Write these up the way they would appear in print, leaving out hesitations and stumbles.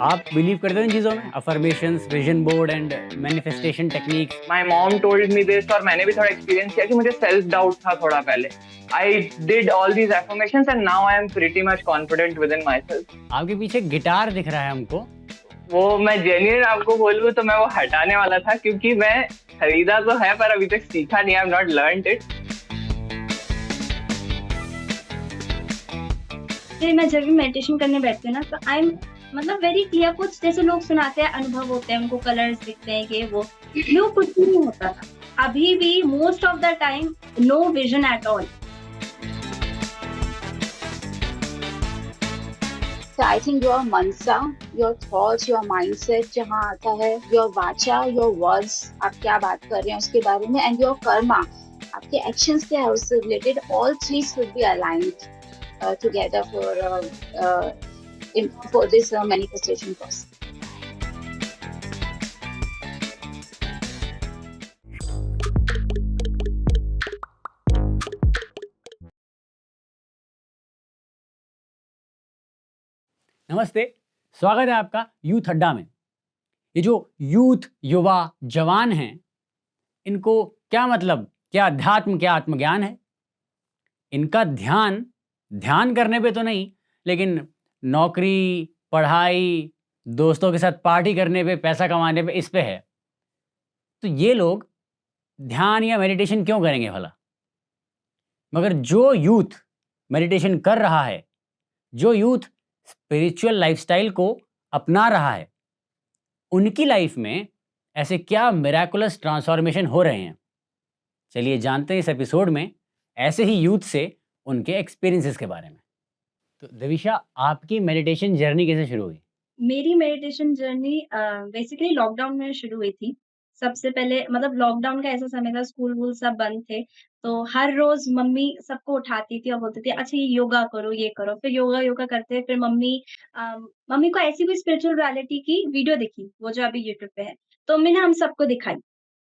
आप बिलीव करते हो इन चीज़ों में, affirmations, vision board and manifestation techniques? My mom told me this, और मैंने भी थोड़ा एक्सपीरियंस किया कि मुझे सेल्फ डाउट था थोड़ा पहले. I did all these affirmations and now I am pretty much confident with in my self. आपके पीछे गिटार दिख रहा है हमको। वो मैं जेन्युइन आपको बोलूँ तो मैं वो हटाने वाला था, क्योंकि मैं खरीदा तो है पर अभी तक सीखा नहीं. I have not learned it. फिर मैं जब भी मेडिटेशन करने बैठती हूँ ना तो आई एम मतलब वेरी क्लियर. कुछ जैसे लोग सुनाते हैं अनुभव होते हैं, उनको कलर्स दिखते हैं, ये वो कुछ भी नहीं होता था अभी भी. Most of the time no vision at all. So I think your mansa, your thoughts, your mindset जहाँ आता है, your vacha, your words, आप क्या बात कर रहे हैं उसके बारे में, and your karma, आपके actions क्या है उससे related, all three should be aligned together for this manifestation process. नमस्ते, स्वागत है आपका यूथ अड्डा में। ये जो यूथ, युवा, जवान हैं, इनको क्या मतलब, क्या अध्यात्म, क्या आत्मज्ञान है? इनका ध्यान करने पे तो नहीं, लेकिन नौकरी, पढ़ाई, दोस्तों के साथ पार्टी करने पे, पैसा कमाने पे, इस पे है। तो ये लोग ध्यान या मेडिटेशन क्यों करेंगे भला? मगर जो यूथ मेडिटेशन कर रहा है, जो यूथ स्पिरिचुअल लाइफस्टाइल को अपना रहा है, उनकी लाइफ में ऐसे क्या मिराकुलस ट्रांसफॉर्मेशन हो रहे हैं? चलिए जानते हैं इस एपिसोड में ऐसे ही यूथ से उनके एक्सपीरियंसेस के बारे में। तो देविशा, आपकी मेडिटेशन जर्नी कैसे शुरू हुई? मेरी मेडिटेशन जर्नी बेसिकली लॉकडाउन में शुरू हुई थी. सबसे पहले मतलब लॉकडाउन का ऐसा समय था, स्कूल वूल सब बंद थे, तो हर रोज मम्मी सबको उठाती थी और बोलती थी अच्छा ये योगा करो, ये करो. फिर योगा करते, फिर मम्मी को ऐसी कोई स्पिरिचुअल रियलिटी की वीडियो दिखी, वो जो अभी यूट्यूब पे है, तो मैंने हम सबको दिखाई.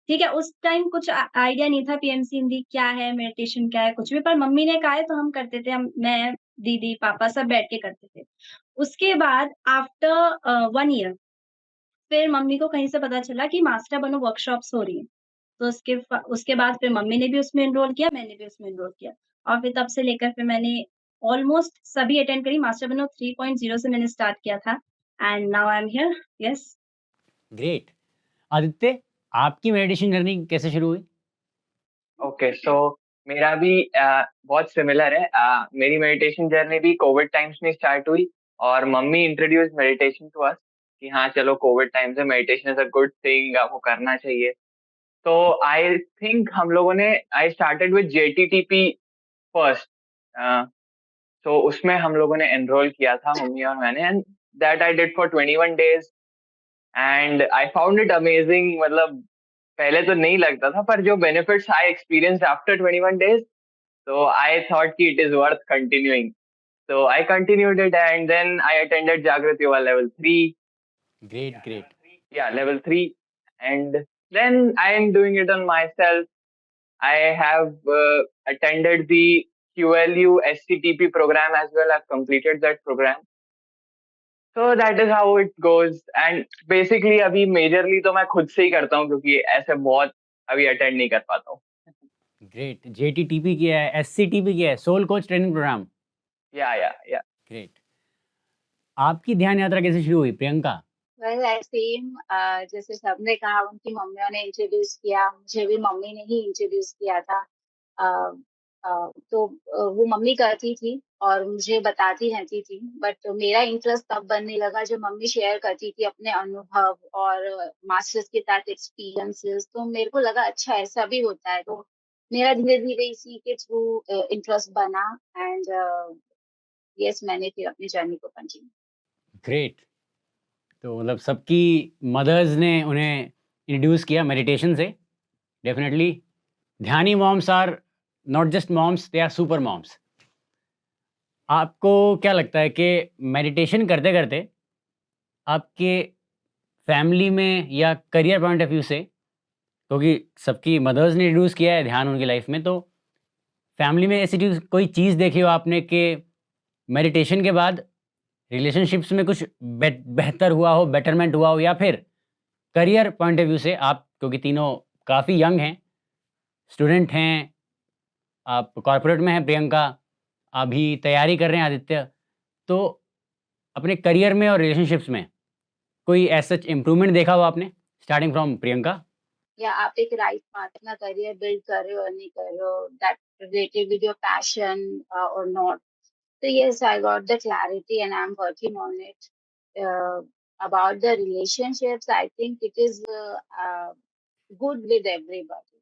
ठीक है, उस टाइम कुछ आइडिया नहीं था पीएमसी हिंदी क्या है, मेडिटेशन क्या है, कुछ भी. पर मम्मी ने कहा है तो हम करते थे. मैं, दीदी, पापा सब बैठ के करते थे. उसके बाद आफ्टर 1 ईयर फिर मम्मी को कहीं से पता चला कि मास्टर बनो वर्कशॉप्स हो रही हैं. तो उसके बाद फिर मम्मी ने भी उसमें एनरोल किया, मैंने भी उसमें एनरोल किया, और फिर तब से लेकर फिर मैंने ऑलमोस्ट सभी अटेंड करी. मास्टर बनो 3.0 से मैंने स्टार्ट किया था and now I am here. Yes. Great. Aditya, आपकी मेडिटेशन जर्नी कैसे शुरू हुई? ओके, सो मेरा भी बहुत सिमिलर है. मेरी मेडिटेशन जर्नी भी कोविड टाइम्स में स्टार्ट हुई, और mummy introduce meditation to us कि हाँ चलो कोविड टाइम्स है, meditation is a good thing, आपको करना चाहिए. तो आई थिंक हम लोगों ने I started with JTTP first. तो उसमें हम लोगों ने एनरोल किया था, मम्मी और मैंने, and that I did for 21 days and I found it amazing. मतलब पहले तो नहीं लगता था, पर जो benefits I experienced after 21 days, so I thought कि it is worth continuing. So I continued it, and then I attended Jagrat Yoga level 3. Great. Yeah, level 3. And then I am doing it on myself. I have attended the QLU SCTP program as well. I've completed that program. So that is how it goes. And basically अभी majorly तो मैं खुद से ही करता हूँ, क्योंकि ऐसे बहुत अभी attend नहीं कर पाता हूँ. ग्रेट। JTTP किया है, SCTP किया है, soul coach training program. Yeah. Great. आपकी ध्यान यात्रा कैसे शुरू हुई, प्रियंका? Well, सेम जैसे सबने कहा, उनकी मम्मियों ने इंट्रोड्यूस किया, मुझे भी मम्मी ने ही इंट्रोड्यूस किया था. तो वो मम्मी करती थी और मुझे बताती रहती थी, बट मेरा इंटरेस्ट तब बनने लगा जब मम्मी शेयर करती थी अपने अनुभव और मास्टर्स के साथ एक्सपीरियंसेस. तो मेरे को लगा अच्छा ऐसा भी होता है. तो मेरा धीरे धीरे इसी के थ्रू इंटरेस्ट बना, एंड यस मैंने फिर अपनी जर्नी को कंटिन्यू. ग्रेट। तो मतलब सबकी मदर्स ने उन्हें इंट्रोड्यूस किया मेडिटेशन से। डेफिनेटली ध्यानी moms are not just moms, they are super moms. आपको क्या लगता है कि मेडिटेशन करते करते आपके फैमिली में या करियर पॉइंट ऑफ व्यू से, क्योंकि सबकी मदर्स ने इंट्रोड्यूस किया है ध्यान उनकी लाइफ में, तो फैमिली में ऐसी कोई चीज़ देखी हो आपने कि मेडिटेशन के बाद रिलेशनशिप्स में कुछ बेहतर हुआ हो, बेटरमेंट हुआ हो, या फिर करियर पॉइंट ऑफ व्यू से आप, क्योंकि तीनों काफ़ी यंग हैं, स्टूडेंट हैं, आप कॉर्पोरेट में हैं प्रियंका, अभी तैयारी कर रहे हैं आदित्य, तो अपने करियर में और रिलेशनशिप्स में कोई एज़ सच इम्प्रूवमेंट देखा हो आपने, स्टार्टिंग फ्रॉम प्रियंका? या आप एक राइट पाथ अपना करियर बिल्ड कर रहे हो और नहीं कर रहे हो, that related with your passion और not. So yes, I got the clarity and I'm working on it. About the relationships, I think it is good with everybody.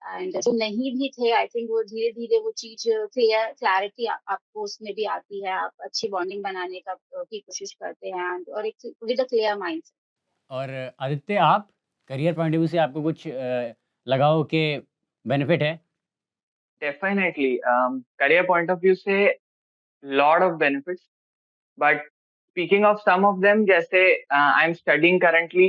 And जो नहीं भी थे, I think वो धीरे धीरे वो चीज क्लैरिटी आपको उसमें भी आती है. आप अच्छी बॉन्डिंग बनाने का की कोशिश करते हैं और एक विद अ क्लियर माइंड. और आदित्य, आप करियर पॉइंट ऑफ व्यू से आपको कुछ लगा हो कि बेनिफिट है? Definitely career point of view से lot of benefits, but speaking of some of them, जैसे आई एम स्टडिंग करंटली,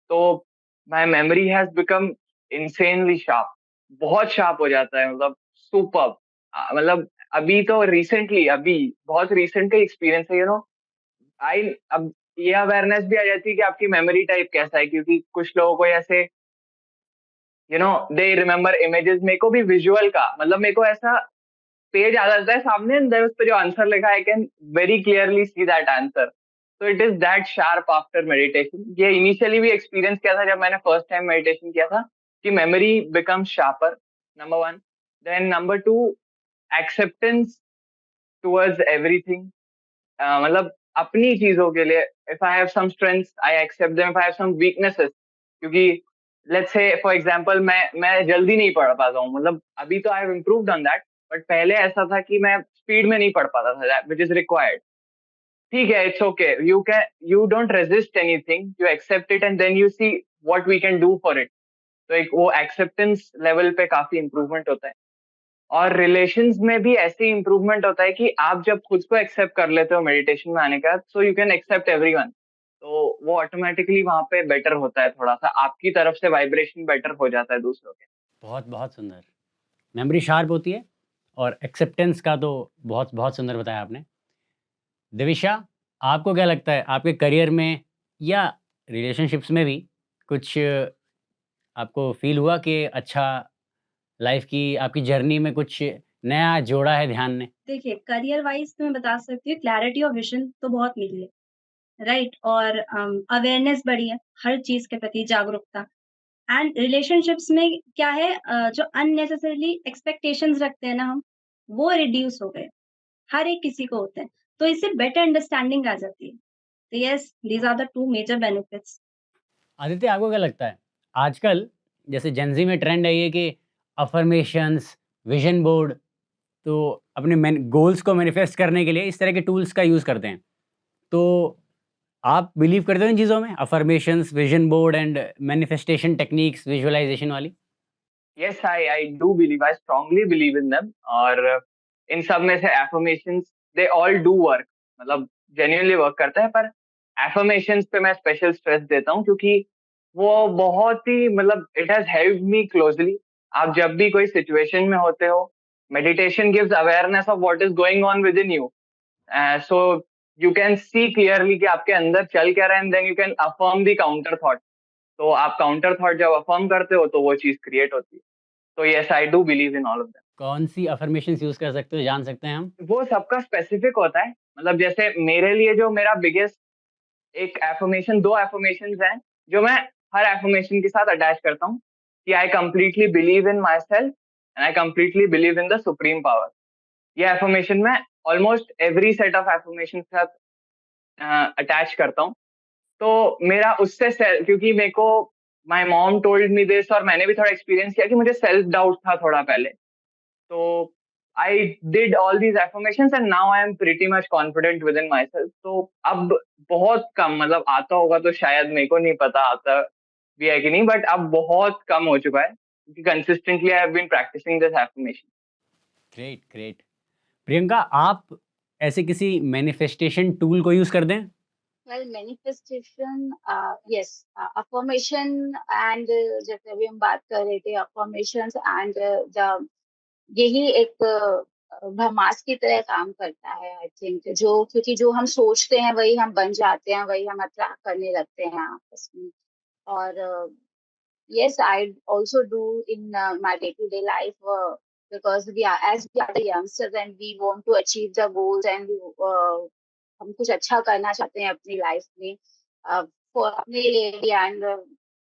तो my memory has become insanely sharp. बहुत शार्प हो जाता है, मतलब सुपर. मतलब अभी तो रिसेंटली, अभी बहुत रिसेंट का एक्सपीरियंस है, आई अब ये अवेयरनेस भी आ जाती है कि आपकी मेमोरी टाइप कैसा है, क्योंकि कुछ लोगों को ऐसे दे रिमेम्बर इमेजेस. मेरे को भी विजुअल का, मतलब मेरे को ऐसा पेज आ जाता है सामने, अंदर उस पे जो आंसर लिखा है, I can very clearly see that answer. तो it is that sharp after meditation. ये इनिशियली भी एक्सपीरियंस किया था जब मैंने फर्स्ट टाइम मेडिटेशन किया था, कि memory become sharper, number one. Then number two, acceptance towards everything. मतलब अपनी चीजों के लिए, if I have some strengths I accept them, if I have some weaknesses. क्योंकि लेट्स से फॉर एग्जांपल मैं जल्दी नहीं पढ़ पाता हूँ, मतलब अभी तो I have improved on that, but पहले ऐसा था कि मैं स्पीड में नहीं पढ़ पाता था, व्हिच इज रिक्वायर्ड. ठीक है, it's okay, you don't resist anything, you accept it and then you see what we can do for it. तो एक वो एक्सेप्टेंस लेवल पे काफी इंप्रूवमेंट होता है. और रिलेशंस में भी ऐसे ही इंप्रूवमेंट होता है कि आप जब खुद को एक्सेप्ट कर लेते हो मेडिटेशन में आने के बाद, so you can accept everyone. तो वो ऑटोमेटिकली वहां पे बेटर होता है, थोड़ा सा आपकी तरफ से वाइब्रेशन बेटर हो जाता है दूसरों के. बहुत बहुत सुंदर. मेमोरी शार्प होती है और एक्सेप्टेंस का तो बहुत बहुत सुंदर बताया आपने. देविशा, आपको क्या लगता है, आपके करियर में या रिलेशनशिप्स में भी कुछ आपको फील हुआ कि अच्छा, लाइफ की आपकी जर्नी में कुछ नया जोड़ा है ध्यान ने? देखिए, करियर वाइज़ तो मैं बता सकती हूँ क्लैरिटी और विज़न तो बहुत मिली है, राइट? और अवेयरनेस बढ़ी है, हर चीज़ के प्रति जागरूकता। एंड रिलेशनशिप्स में क्या है, जो अननेसेसरीली एक्सपेक्टेशंस रखते हैं ना हम, वो रिड्यूस हो गए। हर एक किसी को होते हैं, तो इससे बेटर अंडरस्टैंडिंग आ जाती है। तो yes, these are the 2 major benefits. Aditya, आपको क्या लगता है, आजकल जैसे जेनज़ी में ट्रेंड है ये कि अफ़र्मेशंस, विज़न बोर्ड, तो अपने गोल्स को मैनिफेस्ट करने के लिए इस तरह के टूल्स का यूज़ करते हैं। तो आप बिलीव करते हो इन चीज़ों में, affirmations, vision board and manifestation techniques, visualization वाली? Yes, I do believe, I strongly believe in them. और इन सब में से affirmations, they all do work, मतलब जेन्युइनली वर्क करता है. पर एफर्मेशंस पे मैं स्पेशल स्ट्रेस देता हूँ, क्योंकि वो बहुत ही, मतलब it has helped me closely. आप जब भी कोई सिचुएशन में होते हो, meditation gives awareness of what is going on within you. So you can see clearly कि आपके अंदर चल क्या रहा है, and then you can affirm the counter thought. तो आप काउंटर थॉट जब अफर्म करते हो, तो वो चीज क्रिएट होती है. तो yes, I do believe in all of them. कौन-सी अफ़र्मेशंस यूज़ कर सकते हो, जान सकते हैं हम? वो सबका स्पेसिफिक होता है. मतलब जैसे मेरे लिए जो मेरा बिगेस्ट एक एफर्मेशन, 2 एफर्मेशंस हैं, जो मैं हर एफर्मेशन के साथ अटैच करता हूँ, कि I completely believe in my self and I completely believe in the supreme power. ये एफर्मेशन मैं almost every set of affirmation के साथ अटैच करता हूँ. तो मेरा उससे क्योंकि मेरे को my mom told me this, और मैंने भी थोड़ा एक्सपीरियंस किया कि मुझे सेल्फ डाउट था थोड़ा पहले. तो I did all these affirmations and now I am pretty much confident within myself. तो अब बहुत कम, मतलब आता होगा तो शायद, मेरे को नहीं पता आता भी है कि नहीं, बट अब बहुत कम हो चुका है, क्योंकि consistently I have been practicing this affirmation. Great, great. Priyanka, आप ऐसे किसी मैनिफेस्टेशन टूल को यूज़ करते हैं? Well, manifestation, yes, affirmation and जैसे अभी हम बात कर रहे थे, अफर्मेशंस एंड द यही एक ब्रह्मास्त्र की तरह काम करता है आई थिंक, जो क्योंकि जो हम सोचते हैं वही हम बन जाते हैं, वही हम अट्रैक्ट करने लगते हैं आपस में। और yes, I also do in my day-to-day life because as we are the youngsters and we want to achieve the goals and हम कुछ अच्छा करना चाहते हैं अपनी लाइफ में for अपने लिए भी and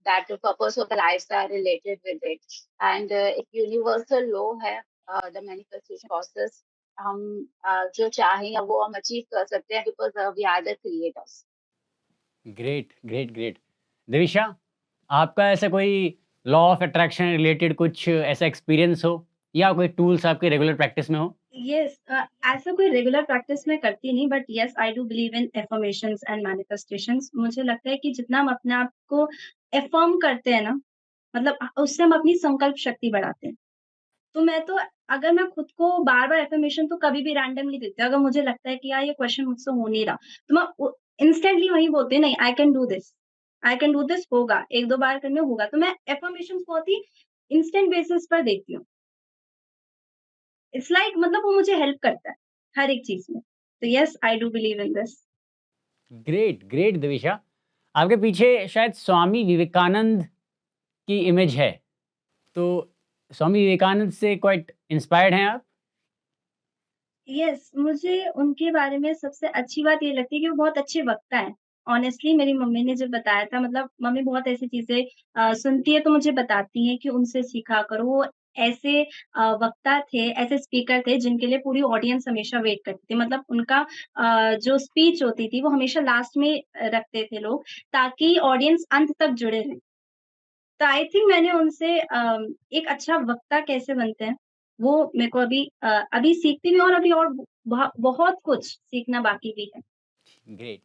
that the purpose of the lives are related with it and एक universal law है the manifestation process हम जो चाहें वो हम अचीव कर सकते हैं because we are the creators. Great, great, great. Divisha, आपका ऐसा कोई लॉ ऑफ अट्रैक्शन रिलेटेड कुछ ऐसा एक्सपीरियंस हो या कोई टूल्स आपके रेगुलर प्रैक्टिस में हो? यस, ऐसा कोई रेगुलर प्रैक्टिस में करती नहीं, but yes I do believe in affirmations and manifestations. मुझे लगता है कि जितना हम अपने आप को अफर्म करते हैं ना, मतलब उससे हम अपनी संकल्प शक्ति बढ़ाते हैं। तो मैं तो अगर मैं खुद को बार-बार अफर्मेशन तो कभी भी रैंडमली देती हूँ। अगर मुझे लगता है कि यार ये क्वेश्चन मुझसे हो नहीं रहा, तो मैं इंस्टेंटली वही बोलती हूँ, नहीं आई कैन डू दिस होगा, 1-2 बार करने होगा। तो मैं अफर्मेशंस बहुत ही इंस्टेंट बेसिस पर देती हूँ। इट्स लाइक मतलब वो मुझे हेल्प करता है, हर एक चीज़ में। तो yes, I do believe in this. Great, great Divisha. आपके पीछे शायद स्वामी विवेकानंद की इमेज है। तो स्वामी विवेकानंद से क्वाइट इंस्पायर्ड हैं आप? यस, मुझे उनके बारे में सबसे अच्छी बात ये लगती है कि वो बहुत अच्छे वक्ता हैं। ऑनेस्टली मेरी मम्मी ने जब बताया था, मतलब मम्मी बहुत ऐसी चीज़ें सुनती है तो मुझे बताती हैं कि उनसे सीखा करो। वो ऐसे वक्ता थे, ऐसे स्पीकर थे जिनके लिए पूरी ऑडियंस हमेशा वेट करती थी। मतलब उनका जो स्पीच होती थी वो हमेशा लास्ट में रखते थे लोग, ताकि ऑडियंस अंत तक जुड़े रहें। तो आई थिंक मैंने उनसे एक अच्छा वक्ता कैसे बनते हैं, वो मेरे को अभी सीखती भी हूँ, और अभी और बहुत कुछ सीखना बाकी भी है। ग्रेट।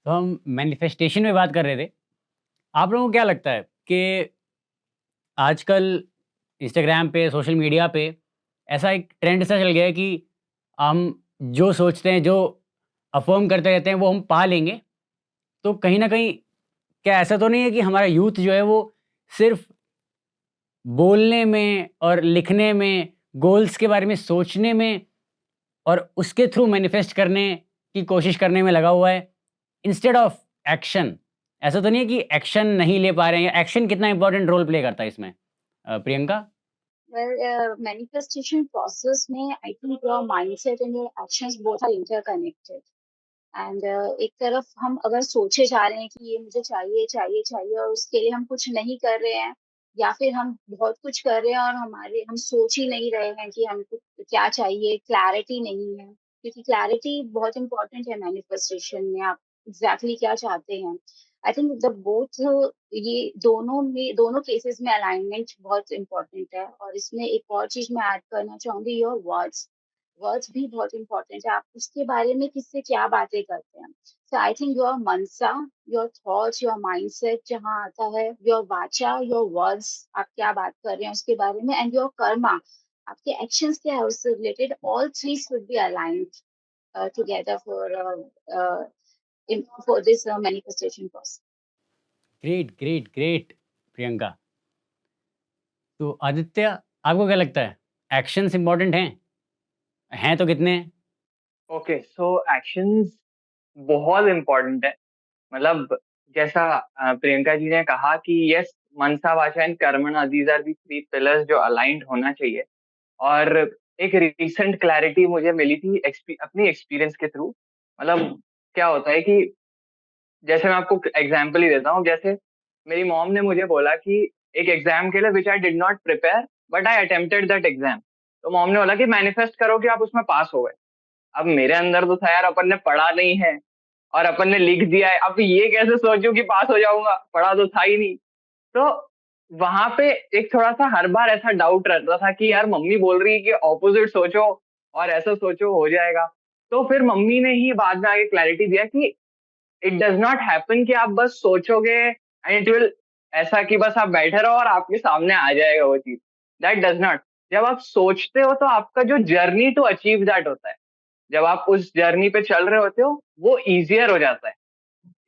तो हम मैनिफेस्टेशन में बात कर रहे थे। आप लोगों को क्या लगता है कि आजकल इंस्टाग्राम पे, सोशल मीडिया पे ऐसा एक ट्रेंड सा चल गया है कि हम जो सोचते हैं, जो अफ़र्म करते रहते हैं, वो हम पा लेंगे। तो कहीं न कहीं क्या ऐसा तो नहीं है कि हमारा यूथ जो है वो सिर्फ़ बोलने में और लिखने में, गोल्स के बारे में सोचने में और उसके थ्रू मैनिफेस्ट करने की कोशिश करने में लगा हुआ है, इंस्टेड ऑफ एक्शन? ऐसा तो नहीं है कि एक्शन नहीं ले पा रहे हैं, या एक्शन कितना इम्पोर्टेंट रोल प्ले करता है इसमें? प्रियंका? Well, manifestation process में I think your mindset and your actions both are interconnected. And एक तरफ हम अगर सोचे जा रहे हैं कि ये मुझे चाहिए चाहिए चाहिए और उसके लिए हम कुछ नहीं कर रहे हैं, या फिर हम बहुत कुछ कर रहे हैं और हम सोच ही नहीं रहे हैं कि हमको क्या चाहिए, क्लैरिटी नहीं है, क्योंकि क्लैरिटी बहुत इंपॉर्टेंट है मैनिफेस्टेशन में। आप एग्जैक्टली क्या चाहते हैं, आई थिंक द बोथ, ये दोनों केसेस में अलाइनमेंट बहुत इंपॉर्टेंट है। और इसमें एक और चीज मैं ऐड करना चाहूंगी, योर वर्ड्स। वर्ड्स भी बहुत इंपॉर्टेंट है, आप उसके बारे में किससे क्या बातें करते हैं। So I think your mansa, your thoughts, your mindset जहाँ आता है, योर वाचा, योर वर्ड्स, आप क्या बात कर रहे हैं उसके बारे में, एंड योर कर्मा, आपके एक्शंस क्या है उससे related, all three should be aligned together for this manifestation process. Great, great, great Priyanka. तो आदित्य, आपको क्या लगता है, एक्शंस इम्पोर्टेंट हैं? हैं तो कितने हैं? ओके, सो एक्शंस बहुत इम्पोर्टेंट है। मतलब जैसा प्रियंका जी ने कहा कि यस, मनसा वाचा एंड कर्मणा, these are the three pillars जो अलाइंड होना चाहिए। और एक रिसेंट क्लैरिटी मुझे मिली थी अपनी एक्सपीरियंस के थ्रू। मतलब क्या होता है कि जैसे मैं आपको एग्जांपल ही देता हूँ। जैसे मेरी मॉम ने मुझे बोला कि एक एग्जाम के लिए which I did not prepare but I attempted that exam. तो मॉम ने बोला कि मैनिफेस्ट करो कि आप उसमें पास हो गए। अब मेरे अंदर तो था यार, अपन ने पढ़ा नहीं है और अपन ने लिख दिया है, अब ये कैसे सोचूं कि पास हो जाऊंगा, पढ़ा तो था ही नहीं। तो वहां पे एक थोड़ा सा हर बार ऐसा डाउट रहता था कि यार मम्मी बोल रही है कि ऑपोजिट सोचो और ऐसा सोचो हो जाएगा। तो फिर मम्मी ने ही बाद में आगे क्लैरिटी दिया कि इट डज नॉट हैपन कि आप बस सोचोगे एंड इट विल, ऐसा कि बस आप बैठे रहो और आपके सामने आ जाएगा वो चीज। That does not. जब आप सोचते हो तो आपका जो जर्नी टू अचीव दैट होता है, जब आप उस जर्नी पे चल रहे होते हो, वो इजियर हो जाता है।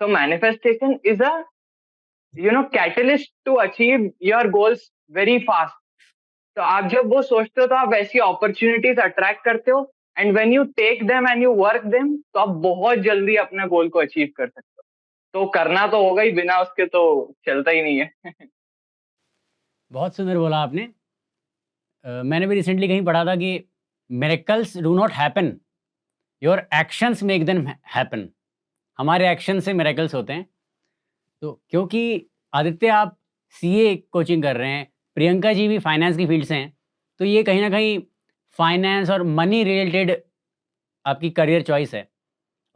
तो manifestation is a catalyst to achieve your goals very fast. तो आप जब वो सोचते हो तो आप वैसी अपॉर्चुनिटीज अट्रैक्ट करते हो, and when you take them and you work them, तो आप बहुत जल्दी अपना गोल को अचीव कर सकते हो। तो करना तो होगा ही, बिना उसके तो चलता ही नहीं है। बहुत सुंदर बोला आपने। मैंने भी रिसेंटली कहीं पढ़ा था कि miracles do not happen, your actions make them happen. हमारे एक्शन से मिरेकल्स होते हैं। तो क्योंकि आदित्य आप सीए कोचिंग कर रहे हैं, प्रियंका जी भी फाइनेंस की फील्ड से हैं, तो ये कहीं ना कहीं फाइनेंस और मनी रिलेटेड आपकी करियर चॉइस है।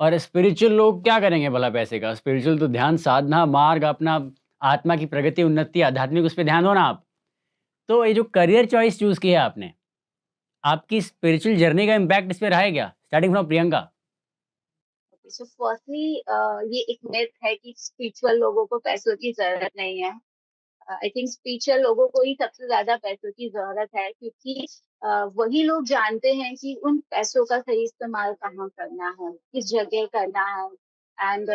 और स्पिरिचुअल लोग क्या करेंगे भला पैसे का? स्पिरिचुअल तो ध्यान साधना मार्ग, अपना आत्मा की प्रगति उन्नति आध्यात्मिक, उस पर ध्यान दो ना आप। तो ये जो करियर चॉइस चूज किया है आपने, आपकी स्पिरिचुअल जर्नी का इम्पैक्ट इस पे रहा है क्या, starting from Priyanka? So firstly ये एक मिथ है कि स्पिरिचुअल लोगों को पैसों की जरूरत नहीं है। आई थिंक स्पिरिचुअल लोगों को ही सबसे ज्यादा पैसों की जरूरत है, क्योंकि वही लोग जानते हैं कि उन पैसों का सही इस्तेमाल कहाँ करना है, किस जगह करना है, एंड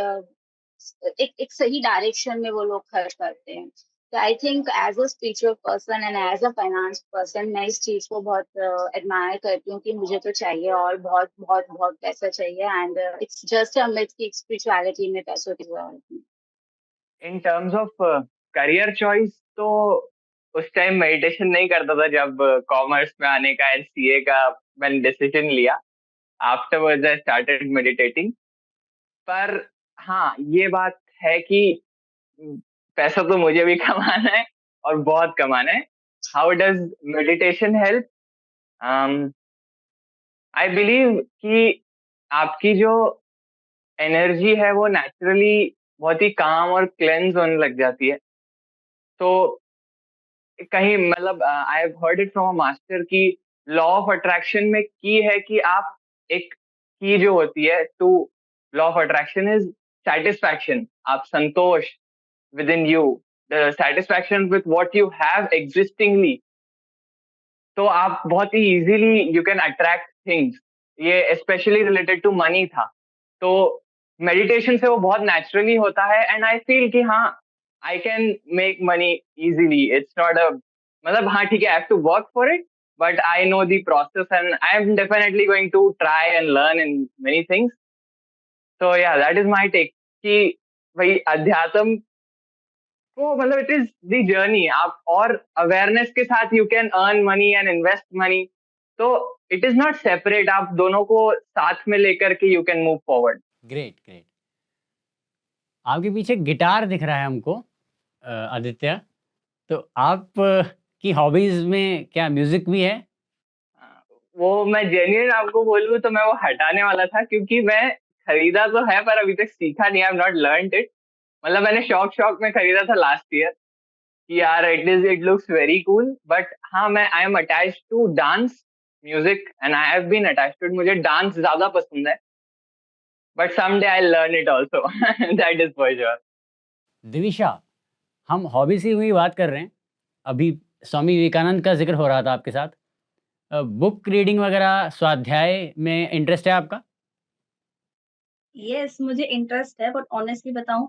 एक सही डायरेक्शन में वो लोग खर्च करते हैं। तो I think as a spiritual person and as a finance person मैं इस चीज को बहुत एडमायर करती हूँ कि मुझे तो चाहिए और बहुत बहुत बहुत पैसा चाहिए, and it's just a myth कि स्पिरिचुअलिटी में पैसों की जरूरत नहीं। In terms of career choice, तो उस टाइम मेडिटेशन नहीं करता था जब कॉमर्स में आने का एंड सीए का मैंने डिसीजन लिया। Afterwards I started meditating. पर हाँ, ये बात है कि पैसा तो मुझे भी कमाना है, और बहुत कमाना है। How does meditation help? I believe कि आपकी जो एनर्जी है वो नेचुरली बहुत ही काम और क्लेंज होने लग जाती है। तो कहीं मतलब I have heard it from a master कि लॉ ऑफ अट्रैक्शन में की है कि आप एक की जो होती है to law of attraction is satisfaction. आप संतोष within you, the satisfaction with what you have existingly, तो आप बहुत ही easily you can attract things. ये स्पेशली रिलेटेड टू मनी था। तो मेडिटेशन से वो बहुत नेचुरली होता है, एंड आई फील कि हाँ, I can make money easily. It's not a, मतलब हाँ ठीक है, I have to work for it, but I know the process and I am definitely going to try and learn in many things. तो या that is my take कि भाई अध्यात्म तो मतलब इट इज द जर्नी। आप और awareness के साथ you can earn money and invest money. तो इट इज नॉट सेपरेट, आप दोनों को साथ में लेकर के you can move forward. Great great. आपके पीछे गिटार दिख रहा है हमको, आदित्य। तो आप की हॉबीज में क्या म्यूजिक भी है? वो मैं जेन्युइन आपको बोलूँ तो मैं वो हटाने वाला था, क्योंकि मैं खरीदा तो है पर अभी तक सीखा नहीं, I have not learned it. मतलब मैंने शौक शौक में खरीदा था लास्ट ईयर कि यार it looks very cool, but हाँ मैं I am attached to dance music and I have been attached to it. मुझे डांस ज्यादा पसंद है, but someday I learn it also. That is for sure. Divisha, हम hobby से हुई बात कर रहे हैं। अभी स्वामी विवेकानंद का जिक्र हो रहा था आपके साथ। बुक रीडिंग वगैरह, स्वाध्याय में इंटरेस्ट है आपका? यस, मुझे इंटरेस्ट है, बट ऑनेस्टली बताऊँ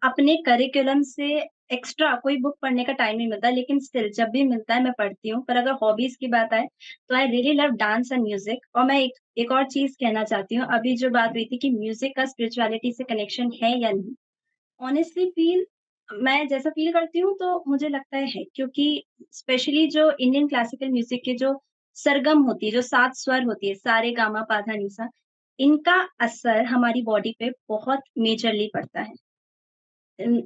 अपने करिकुलम से एक्स्ट्रा कोई बुक पढ़ने का टाइम नहीं मिलता, लेकिन स्टिल जब भी मिलता है मैं पढ़ती हूँ। पर अगर हॉबीज़ की बात आए, तो I really love dance and music. और मैं एक एक और चीज़ कहना चाहती हूँ, अभी जो बात हुई थी कि म्यूज़िक का स्पिरिचुअलिटी से कनेक्शन है या नहीं? ऑनेस्टली मैं जैसा फ़ील करती हूँ तो मुझे लगता है, क्योंकि स्पेशली जो इंडियन क्लासिकल म्यूज़िक के जो सरगम होती है, जो 7 स्वर होती है, सा, रे, गा, मा, पा, धा, नी, सा, इनका असर हमारी बॉडी पे बहुत मेजरली पड़ता है।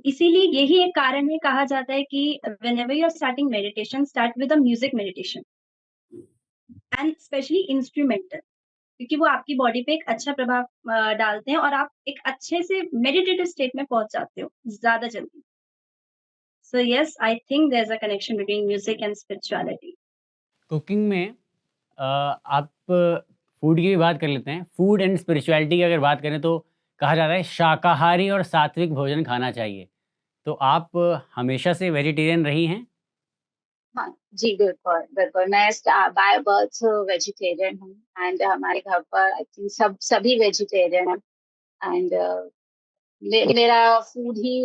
इसीलिए यही एक कारण है, कहा जाता है कि whenever you are starting meditation, start with a music meditation and specially instrumental, क्योंकि वो आपकी बॉडी पे एक अच्छा प्रभाव डालते हैं और आप एक अच्छे से मेडिटेटिव स्टेट में पहुँच जाते हो, ज़्यादा जल्दी। So yes, I think there's a connection between music and spirituality. Cooking में आप फूड की भी बात कर लेते हैं। फूड एंड स्पिरिचुअलिटी की अगर बात करें तो कहा जाता है शाकाहारी और सात्विक भोजन खाना चाहिए। तो आप हमेशा से वेजिटेरियन रही हैं? हाँ जी, बिल्कुल बिल्कुल। मैं बाय बर्थ वेजिटेरियन हूँ, एंड हमारे घर पर आई थिंक सभी वेजिटेरियन है, एंड मेरा फूड ही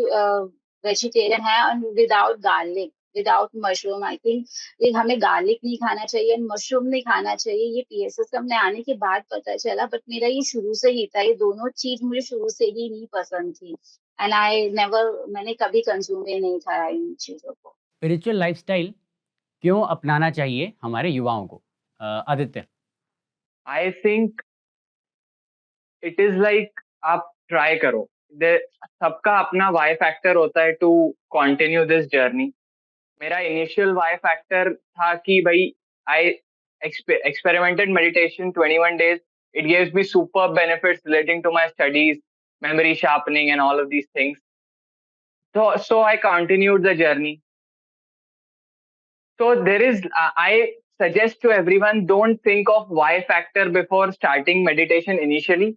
वेजिटेरियन है, और without garlic. Without mushroom. I think ये हमें गार्लिक नहीं खाना चाहिए, मशरूम नहीं खाना चाहिए। ये PSS में आने के बाद पता चला, बट मेरा ये शुरू से ही था। ये दोनों चीज मुझे शुरू से ही नहीं पसंद थी, एंड मैंने कभी कंज्यूम ही नहीं करा इन चीजों को। स्पिरिचुअल लाइफस्टाइल क्यों अपनाना चाहिए हमारे युवाओं को? Aditya. I think it is like आप ट्राई करो। सबका अपना वाई फैक्टर होता है टू कंटिन्यू दिस जर्नी। मेरा इनिशियल वाई फैक्टर था कि भाई आई experimented meditation 21 days. It gives me superb benefits relating to my studies, memory sharpening, and all of these things. So I continued the journey. So there is, I suggest to everyone, don't think of why factor before starting meditation initially.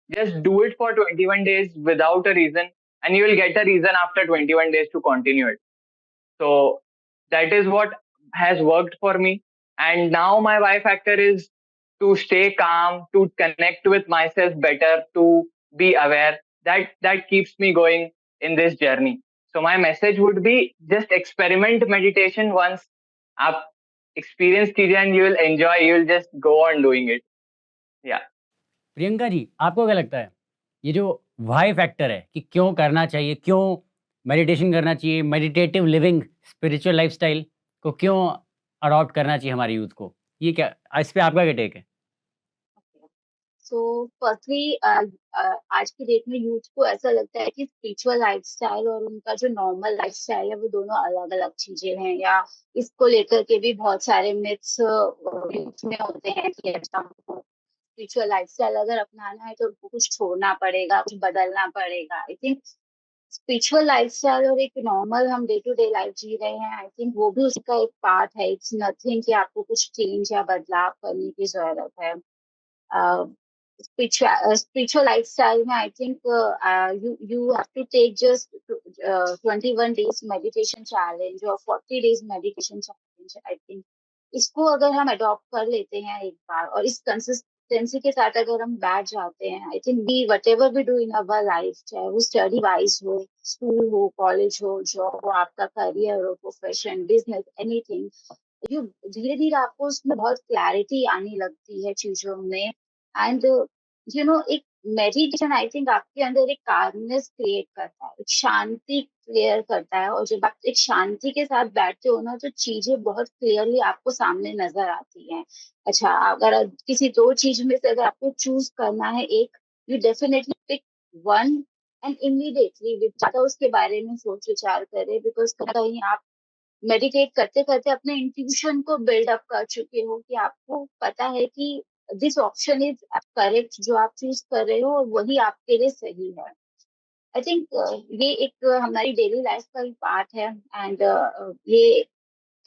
Just do it for 21 days without a reason, and you will get a reason after 21 days to continue it. So that is what has worked for me. And now my why factor is to stay calm, to connect with myself better, to be aware. That keeps me going in this journey. So my message would be just experiment meditation once. आप experience कीजिए and you will enjoy. You will just go on doing it. Yeah. Priyanka ji, आपको क्या लगता है ये जो Y factor है कि क्यों करना चाहिए, क्यों मेडिटेशन करना चाहिए, मेडिटेटिव लिविंग, स्पिरिचुअल लाइफस्टाइल को क्यों अडॉप्ट करना चाहिए हमारे यूथ को? ये क्या, इस पे आपका क्या टेक है? सो फर्स्टली आज की डेट में यूथ को ऐसा लगता है कि स्पिरिचुअल लाइफस्टाइल और उनका जो नॉर्मल लाइफस्टाइल है वो दोनों अलग अलग चीजें हैं, या इसको लेकर के भी बहुत सारे मिथ्स यूथ में होते हैं कि अच्छा स्पिरिचुअल लाइफस्टाइल अगर अपनाना है तो उनको कुछ छोड़ना पड़ेगा, कुछ बदलना पड़ेगा। आई थिंक स्पिरिचुअल लाइफस्टाइल और एक नॉर्मल हम डे टू डे लाइफ जी रहे हैं, आई थिंक वो भी उसका एक पार्ट है। इट्स नथिंग कि आपको कुछ चेंज या बदलाव करने की जरूरत है। Spiritual lifestyle में I think you have to take just 21 days meditation challenge or 40 days meditation challenge। I think इसको अगर हम अडॉप्ट कर लेते हैं एक बार और इस कंसिस्टेंसी के साथ अगर हम बैठ जाते हैं, I think we whatever we do in our life, चाहे वो स्टडी वाइज हो, स्कूल हो, कॉलेज हो, जॉब हो, आपका करियर हो, प्रोफेशन, बिजनेस, एनीथिंग, यू धीरे धीरे आपको उसमें बहुत क्लैरिटी आने लगती है चीजों में। एंड एक मेडिटेशन आई थिंक आपके अंदर एक कामनेस क्रिएट करता है, एक शांति क्लियर करता है, और जब आप एक शांति के साथ बैठते हो ना तो चीजें बहुत क्लियरली आपको सामने नजर आती हैं। अच्छा, अगर किसी दो चीज में से अगर आपको चूज करना है एक, you definitely pick one and immediately ज्यादा उसके बारे में सोच विचार करें, बिकॉज कहीं आप मेडिटेट करते करते अपने इंट्यूशन को बिल्डअप कर चुके हो कि आपको पता है कि दिस ऑप्शन इज करेक्ट, जो आप चूज कर रहे हो और वही आपके लिए सही है। आई थिंक ये एक हमारी डेली लाइफ का ही पार्ट है, एंड ये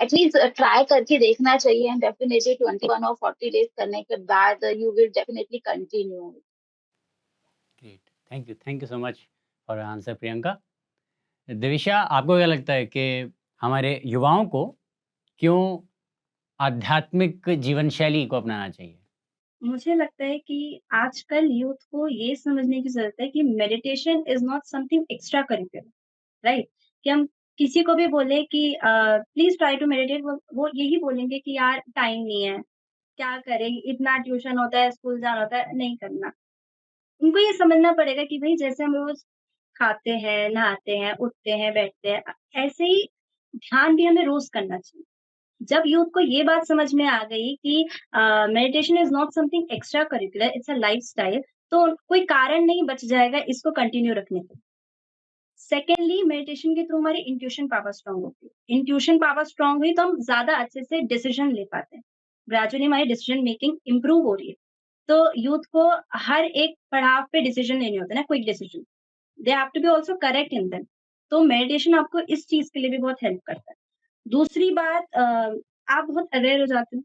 एटलीस्ट ट्राई करके देखना चाहिए। एंड डेफिनेटली 21 और 40 डेज करने के बाद you will definitely continue. Great, thank you so much for answer Priyanka. Divisha, आपको क्या लगता है कि हमारे युवाओं को क्यों आध्यात्मिक जीवन शैली को अपनाना चाहिए? मुझे लगता है कि आजकल यूथ को ये समझने की ज़रूरत है कि meditation is not something extra curricular, right? कि हम किसी को भी बोले कि प्लीज़ ट्राई टू मेडिटेट, वो यही बोलेंगे कि यार टाइम नहीं है, क्या करें, इतना ट्यूशन होता है, स्कूल जाना होता है, नहीं करना। उनको ये समझना पड़ेगा कि भई जैसे हम रोज़ खाते हैं, नहाते हैं, उठते हैं, बैठते हैं, ऐसे ही ध्यान भी हमें रोज़ करना चाहिए। जब यूथ को ये बात समझ में आ गई कि meditation is not something extra curricular, it's a lifestyle, तो कोई कारण नहीं बच जाएगा इसको कंटिन्यू रखने का। सेकेंडली, मेडिटेशन के थ्रू हमारी इंट्यूशन पावर स्ट्रॉन्ग होती है। इंट्यूशन पावर स्ट्रॉन्ग हुई तो हम ज़्यादा अच्छे से डिसीजन ले पाते हैं। ग्रेजुअली हमारी डिसीजन मेकिंग इम्प्रूव हो रही है। तो यूथ को हर एक पड़ाव पे डिसीजन लेने होते हैं ना, quick decision. They have to be also correct in them. तो मेडिटेशन आपको इस चीज़ के लिए भी बहुत हेल्प करता है। दूसरी बात, आप बहुत अवेयर हो जाते हो।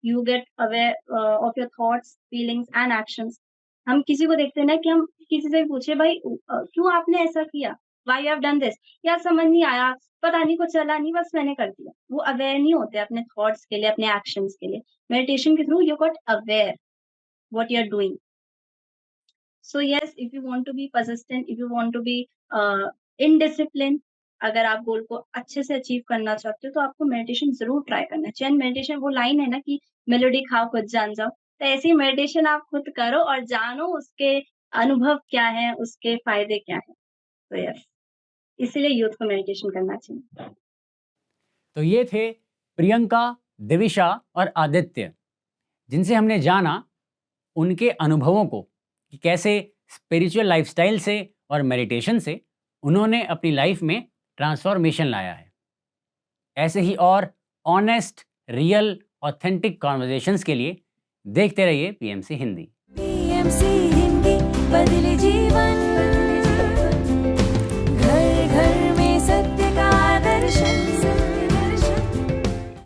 You get aware of your thoughts, feelings and actions. हम किसी को देखते हैं ना कि हम किसी से पूछे भाई क्यों आपने ऐसा किया? Why you have done this? यार समझ नहीं आया, पता नहीं कुछ चला नहीं, बस मैंने कर दिया। वो अवेयर नहीं होते अपने थॉट्स के लिए, अपने एक्शंस के लिए। मेडिटेशन के through you got aware what you are doing. So yes, if you want to be persistent, if you want to be in discipline, अगर आप गोल को अच्छे से अचीव करना चाहते हो तो आपको मेडिटेशन ज़रूर ट्राई करना चाहिए। एंड मेडिटेशन वो लाइन है ना कि मेलोडी खाओ खुद जान जाओ, तो ऐसी मेडिटेशन आप खुद करो और जानो उसके अनुभव क्या हैं, उसके फ़ायदे क्या हैं। तो यस, इसीलिए यूथ को मेडिटेशन करना चाहिए। तो ये थे प्रियंका, दिविशा और आदित्य, जिनसे हमने जाना उनके अनुभवों को कि कैसे स्पिरिचुअल लाइफस्टाइल से और मेडिटेशन से उन्होंने अपनी लाइफ में ट्रांसफॉर्मेशन लाया है। ऐसे ही और ऑनेस्ट, रियल, ऑथेंटिक कॉन्वर्जेशंस के लिए देखते रहिए पीएमसी हिंदी। PMC हिंदी बदले जीवन।